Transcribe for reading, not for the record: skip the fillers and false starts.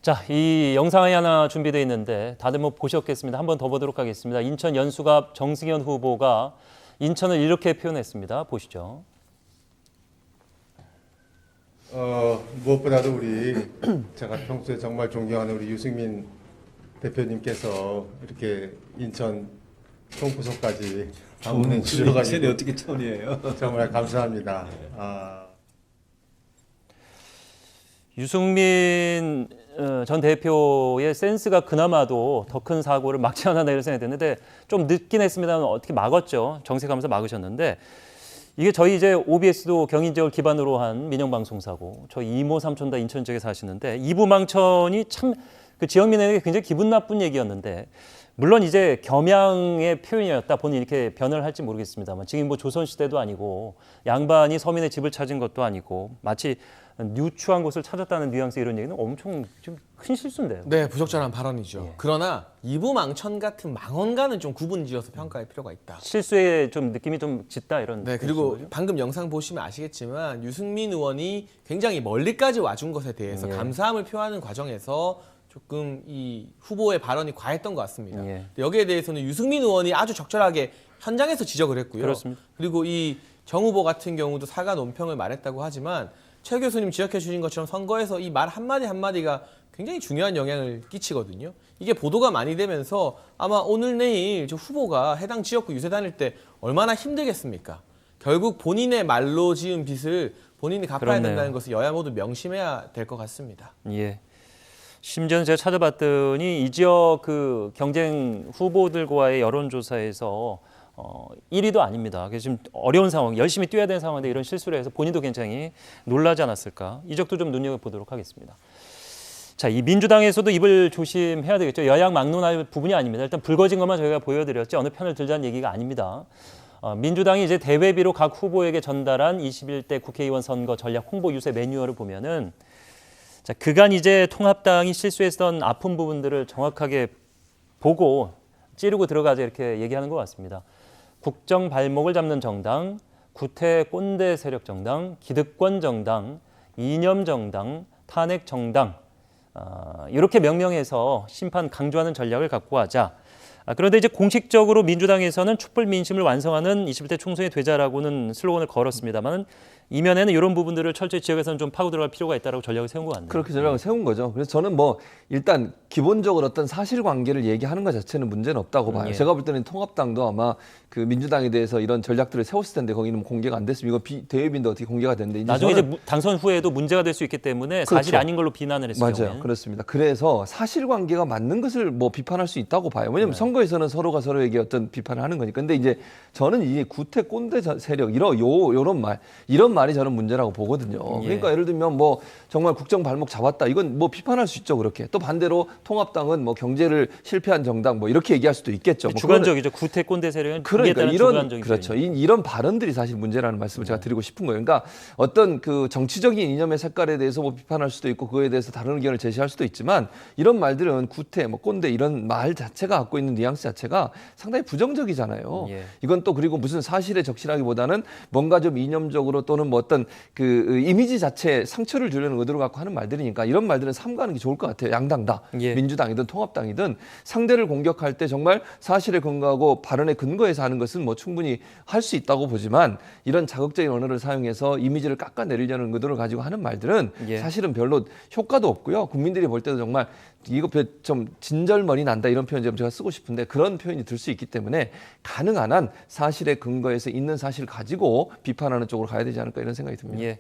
자, 이 영상이 하나 준비되어 있는데 다들 뭐 보셨겠습니다. 한 번 더 보도록 하겠습니다. 인천 연수갑 정승현 후보가 인천을 이렇게 표현했습니다. 보시죠. 무엇보다도 제가 평소에 정말 존경하는 우리 유승민 대표님께서 이렇게 인천 총부서까지 방문해 주셔가지고 어떻게 처음이에요? 정말 감사합니다. 유승민 전 대표의 센스가 그나마도 더 큰 사고를 막지 않았나 이런 생각이 드는데 좀 늦긴 했습니다만 어떻게 막았죠. 정색하면서 막으셨는데 이게 저희 이제 OBS도 경인 지역을 기반으로 한 민영방송사고 저희 이모 삼촌 다 인천 지역에 사시는데 이부망천이 참 그 지역민에게 굉장히 기분 나쁜 얘기였는데 물론 이제 겸양의 표현이었다 보니 이렇게 변을 할지 모르겠습니다만 지금 뭐 조선시대도 아니고 양반이 서민의 집을 찾은 것도 아니고 마치 누추한 곳을 찾았다는 뉘앙스 이런 얘기는 엄청 좀 큰 실수인데요. 네, 부적절한 발언이죠. 예. 그러나 이부망천 같은 망언가는 좀 구분지어서 평가할 필요가 있다. 실수에 좀 느낌이 좀 짙다 이런. 네, 그리고 거죠? 방금 영상 보시면 아시겠지만 유승민 의원이 굉장히 멀리까지 와준 것에 대해서 예. 감사함을 표하는 과정에서 조금 이 후보의 발언이 과했던 것 같습니다. 예. 여기에 대해서는 유승민 의원이 아주 적절하게 현장에서 지적을 했고요. 그렇습니다. 그리고 이 정 후보 같은 경우도 사과 논평을 말했다고 하지만 최 교수님 지적해 주신 것처럼 선거에서 이 말 한마디 한마디가 굉장히 중요한 영향을 끼치거든요. 이게 보도가 많이 되면서 아마 오늘 내일 저 후보가 해당 지역구 유세 다닐 때 얼마나 힘들겠습니까? 결국 본인의 말로 지은 빚을 본인이 갚아야 그렇네요. 된다는 것을 여야 모두 명심해야 될 것 같습니다. 예. 심지어는 제가 찾아봤더니 이 지역 그 경쟁 후보들과의 여론조사에서 1위도 아닙니다. 그래서 지금 어려운 상황, 열심히 뛰어야 되는 상황인데 이런 실수를 해서 본인도 굉장히 놀라지 않았을까. 이 적도 좀 눈여겨보도록 하겠습니다. 자, 이 민주당에서도 입을 조심해야 되겠죠. 여양 막론할 부분이 아닙니다. 일단 불거진 것만 저희가 보여드렸지 어느 편을 들자는 얘기가 아닙니다. 민주당이 이제 대회비로 각 후보에게 전달한 21대 국회의원 선거 전략 홍보 유세 매뉴얼을 보면은 자, 그간 이제 통합당이 실수했던 아픈 부분들을 정확하게 보고 찌르고 들어가자 이렇게 얘기하는 것 같습니다. 국정 발목을 잡는 정당, 구태 꼰대 세력 정당, 기득권 정당, 이념 정당, 탄핵 정당 이렇게 명명해서 심판 강조하는 전략을 갖고 하자. 그런데 이제 공식적으로 민주당에서는 촛불 민심을 완성하는 21대 총선이 되자라고는 슬로건을 걸었습니다만 이면에는 이런 부분들을 철저히 지역에서는 좀 파고 들어갈 필요가 있다라고 전략을 세운 것 같네요. 그렇게 전략을 세운 거죠. 그래서 저는 뭐 일단 기본적으로 어떤 사실관계를 얘기하는 것 자체는 문제는 없다고 봐요. 예. 제가 볼 때는 통합당도 아마 그 민주당에 대해서 이런 전략들을 세웠을 텐데 거기는 공개가 안 됐으면 이거 대회비인데 어떻게 공개가 됐는데 나중에 이제 당선 후에도 문제가 될 수 있기 때문에 사실이 그렇죠. 아닌 걸로 비난을 했을 맞아요. 경우에는. 그렇습니다. 그래서 사실관계가 맞는 것을 뭐 비판할 수 있다고 봐요. 왜냐하면 선거에서는 서로가 서로에게 어떤 비판을 하는 거니까. 근데 이제 저는 이 구태 꼰대 세력 이런 말이 저는 문제라고 보거든요. 예. 그러니까 예를 들면 뭐 정말 국정 발목 잡았다. 이건 뭐 비판할 수 있죠. 그렇게. 또 반대로 통합당은 뭐 경제를 실패한 정당 뭐 이렇게 얘기할 수도 있겠죠. 뭐 주관적이죠. 구태 꼰대 세력은 그러니까 이런 주관적인 그렇죠. 표현이죠. 이런 발언들이 사실 문제라는 말씀을 제가 드리고 싶은 거예요. 그러니까 어떤 그 정치적인 이념의 색깔에 대해서 뭐 비판할 수도 있고 그거에 대해서 다른 의견을 제시할 수도 있지만 이런 말들은 구태, 뭐 꼰대 이런 말 자체가 갖고 있는 뉘앙스 자체가 상당히 부정적이잖아요. 예. 이건 또 그리고 무슨 사실에 적시라기보다는 뭔가 좀 이념적으로 또는 뭐 어떤 그 이미지 자체에 상처를 주려는 의도를 갖고 하는 말들이니까 이런 말들은 삼가하는 게 좋을 것 같아요. 양당 다. 예. 민주당이든 통합당이든 상대를 공격할 때 정말 사실에 근거하고 발언에 근거해서 하는 것은 뭐 충분히 할 수 있다고 보지만 이런 자극적인 언어를 사용해서 이미지를 깎아내리려는 의도를 가지고 하는 말들은 예. 사실은 별로 효과도 없고요. 국민들이 볼 때도 정말 이거 좀 진절머리 난다 이런 표현 좀 제가 쓰고 싶은데 그런 표현이 들 수 있기 때문에 가능한 한 사실에 근거해서 있는 사실을 가지고 비판하는 쪽으로 가야 되지 않을까 이런 생각이 듭니다. 예.